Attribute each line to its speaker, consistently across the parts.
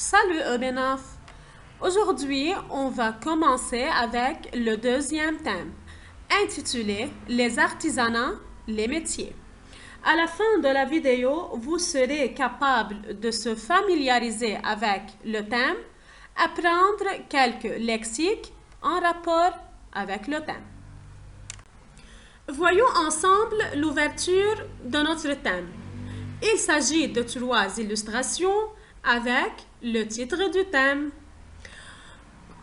Speaker 1: Salut Odenaf! Aujourd'hui, on va commencer avec le deuxième thème, intitulé Les artisanats, les métiers. À la fin de la vidéo, vous serez capable de se familiariser avec le thème, apprendre quelques lexiques en rapport avec le thème. Voyons ensemble l'ouverture de notre thème. Il s'agit de 3 illustrations avec le titre du thème.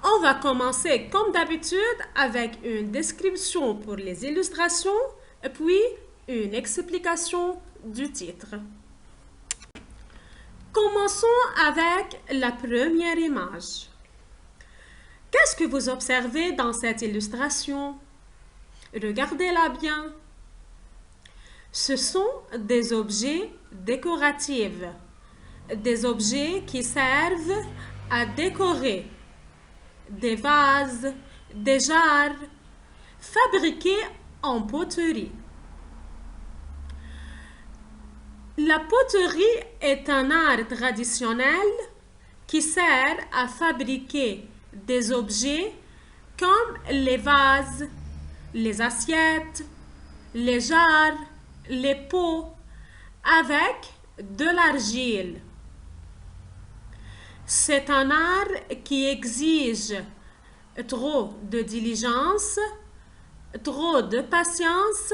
Speaker 1: On va commencer comme d'habitude avec une description pour les illustrations puis une explication du titre. Commençons avec la première image. Qu'est-ce que vous observez dans cette illustration? Regardez-la bien. Ce sont des objets décoratifs, des objets qui servent à décorer, des vases, des jarres, fabriqués en poterie. La poterie est un art traditionnel qui sert à fabriquer des objets comme les vases, les assiettes, les jarres, les pots avec de l'argile. C'est un art qui exige trop de diligence, trop de patience,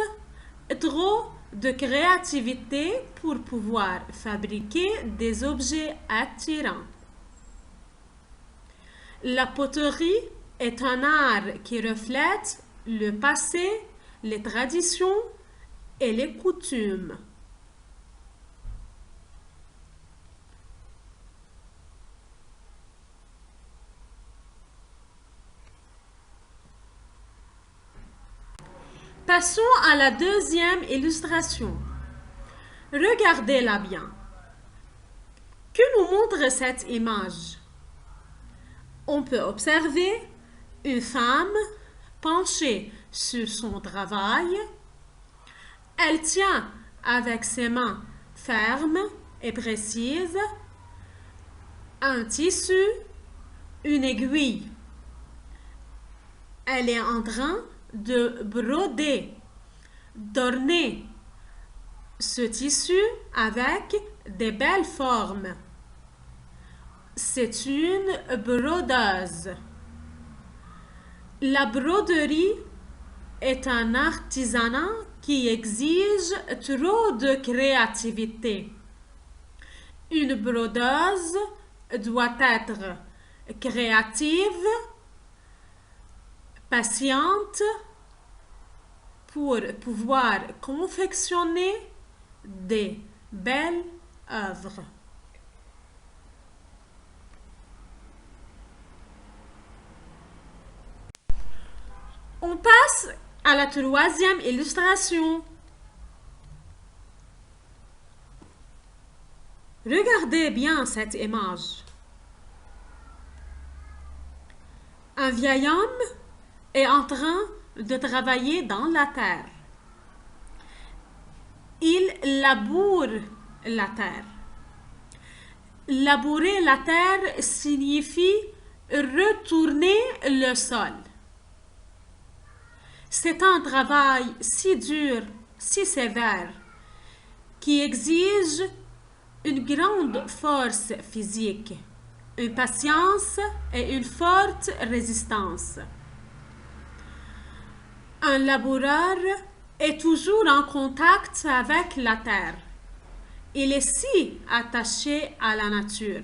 Speaker 1: trop de créativité pour pouvoir fabriquer des objets attirants. La poterie est un art qui reflète le passé, les traditions et les coutumes. Passons à la deuxième illustration. Regardez-la bien. Que nous montre cette image? On peut observer une femme penchée sur son travail. Elle tient avec ses mains fermes et précises un tissu, une aiguille. Elle est en train de broder, d'orner ce tissu avec des belles formes. C'est une brodeuse. La broderie est un artisanat qui exige trop de créativité. Une brodeuse doit être créative, patiente pour pouvoir confectionner des belles œuvres. On passe à la troisième illustration. Regardez bien cette image. Un vieil homme est en train de travailler dans la terre. Il laboure la terre. Labourer la terre signifie retourner le sol. C'est un travail si dur, si sévère, qui exige une grande force physique, une patience et une forte résistance. Un laboureur est toujours en contact avec la terre. Il est si attaché à la nature.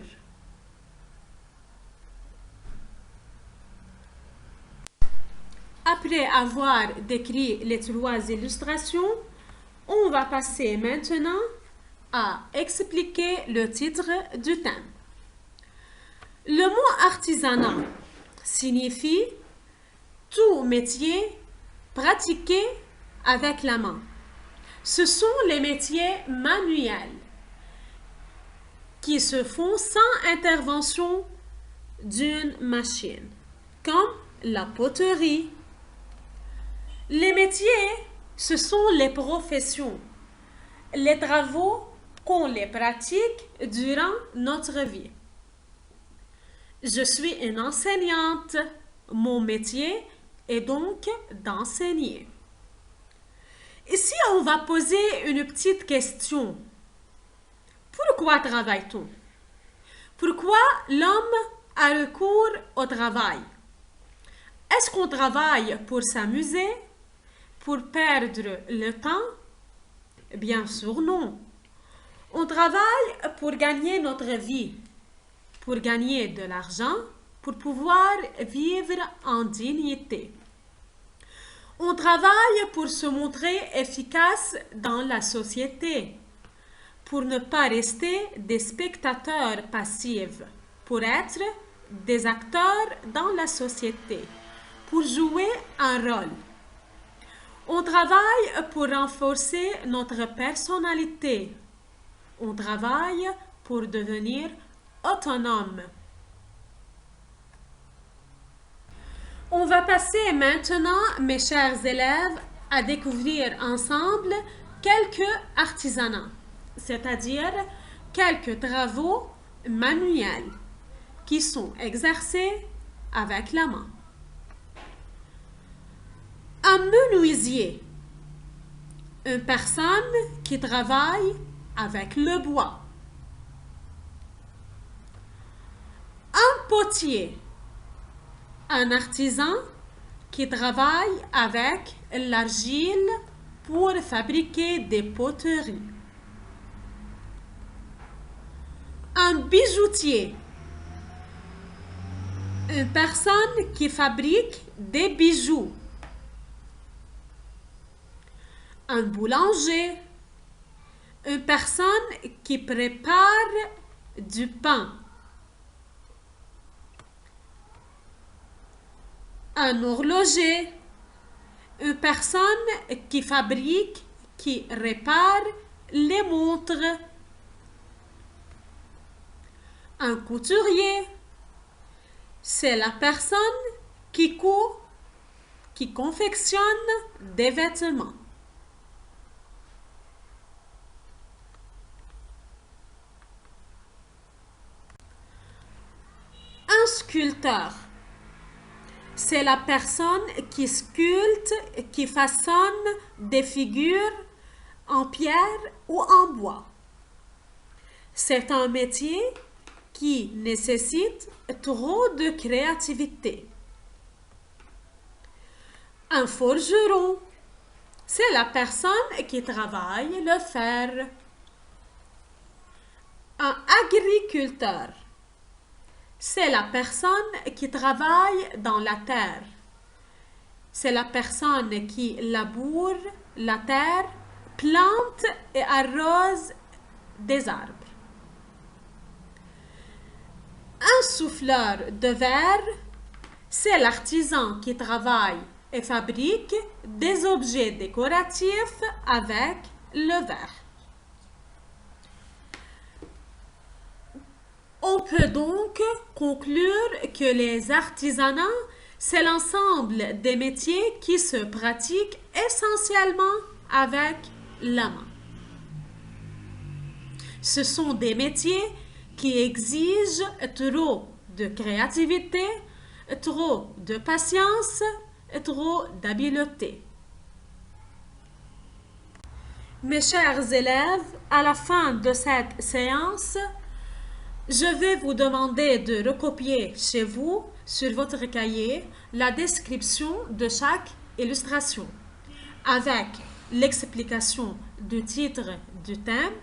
Speaker 1: Après avoir décrit les 3 illustrations, on va passer maintenant à expliquer le titre du thème. Le mot artisanat signifie tout métier pratiqué avec la main. Ce sont les métiers manuels qui se font sans intervention d'une machine, comme la poterie. Les métiers, ce sont les professions, les travaux qu'on les pratique durant notre vie. Je suis une enseignante. Mon métier est donc d'enseigner. Ici, on va poser une petite question. Pourquoi travaille-t-on? Pourquoi l'homme a recours au travail? Est-ce qu'on travaille pour s'amuser? Pour perdre le temps? Bien sûr, non. On travaille pour gagner notre vie, pour gagner de l'argent, pour pouvoir vivre en dignité. On travaille pour se montrer efficace dans la société, pour ne pas rester des spectateurs passifs, pour être des acteurs dans la société, pour jouer un rôle. On travaille pour renforcer notre personnalité. On travaille pour devenir autonome. On va passer maintenant, mes chers élèves, à découvrir ensemble quelques artisanats, c'est-à-dire quelques travaux manuels qui sont exercés avec la main. Un menuisier, une personne qui travaille avec le bois. Un potier, un artisan qui travaille avec l'argile pour fabriquer des poteries. Un bijoutier, une personne qui fabrique des bijoux. Un boulanger, une personne qui prépare du pain. Un horloger, une personne qui fabrique, qui répare les montres. Un couturier, c'est la personne qui coud, qui confectionne des vêtements. Un sculpteur, c'est la personne qui sculpte, qui façonne des figures en pierre ou en bois. C'est un métier qui nécessite trop de créativité. Un forgeron, c'est la personne qui travaille le fer. Un agriculteur, c'est la personne qui travaille dans la terre. C'est la personne qui laboure la terre, plante et arrose des arbres. Un souffleur de verre, c'est l'artisan qui travaille et fabrique des objets décoratifs avec le verre. On peut donc conclure que les artisanats, c'est l'ensemble des métiers qui se pratiquent essentiellement avec la main. Ce sont des métiers qui exigent trop de créativité, trop de patience et trop d'habileté. Mes chers élèves, à la fin de cette séance, je vais vous demander de recopier chez vous, sur votre cahier, la description de chaque illustration, avec l'explication du titre du thème.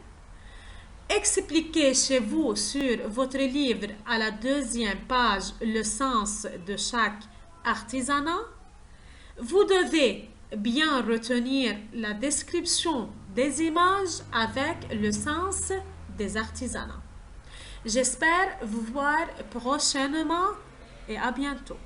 Speaker 1: Expliquez chez vous sur votre livre à la 2e page le sens de chaque artisanat. Vous devez bien retenir la description des images avec le sens des artisanats. J'espère vous voir prochainement et à bientôt.